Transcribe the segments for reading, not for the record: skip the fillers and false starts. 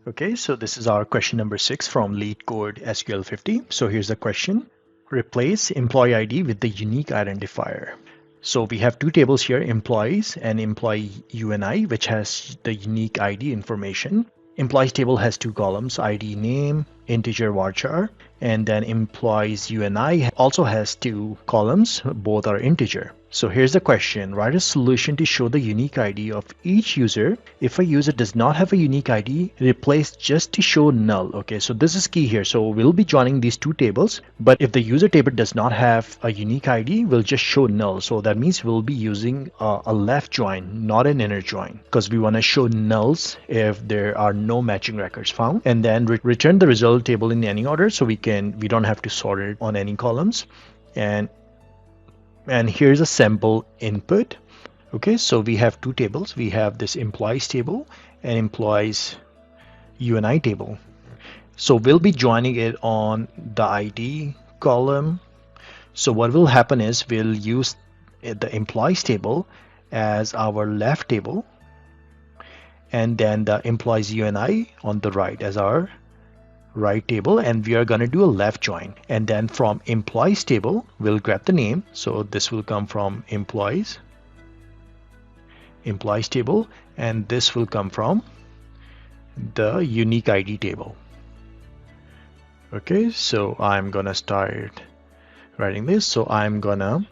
Okay, so this is our question number 6 from Leetcode SQL 50. So here's the question. Replace employee ID with the unique identifier. So we have two tables here, employees and employee UNI, which has the unique ID information. Employees table has two columns, ID name, integer varchar, and then employees UNI also has two columns, both are integer. So here's the question, write a solution to show the unique ID of each user. If a user does not have a unique ID, replace just to show null. Okay, so this is key here. So we'll be joining these two tables, but if the user table does not have a unique ID, we'll just show null. So that means we'll be using a left join, not an inner join, because we want to show nulls if there are no matching records found, and then return the result table in any order, so we don't have to sort it on any columns. And here's a sample input. Okay, so we have two tables. We have this employees table and employees UNI table. So we'll be joining it on the ID column. So what will happen is we'll use the employees table as our left table, and then the employees UNI on the right as our right table, and we are going to do a left join. And then from employees table we'll grab the name, so this will come from employees table, and this will come from the unique ID table. Okay, so I'm gonna start writing this. So I'm gonna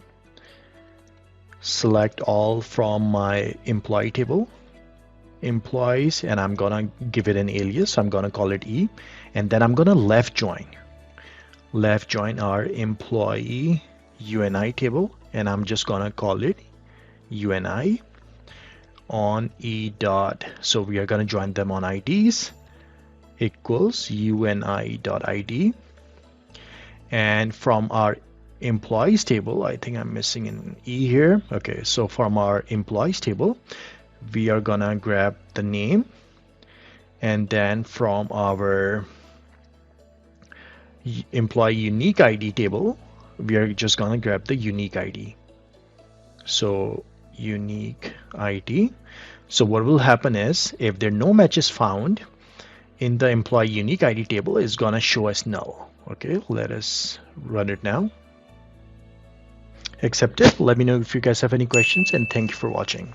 select all from my employee table, employees, and I'm gonna give it an alias. I'm gonna call it E, and then I'm gonna left join our employee UNI table, and I'm just gonna call it UNI on E dot. So we are gonna join them on IDs equals UNI dot ID, and from our employees table, I think I'm missing an E here. Okay, so from our employees table we are gonna grab the name, and then from our employee unique ID table we are just gonna grab the unique ID. So unique ID. So what will happen is if there are no matches found in the employee unique ID table, is gonna show us null. Okay, let us run it now. Accepted. Let me know if you guys have any questions, and thank you for watching.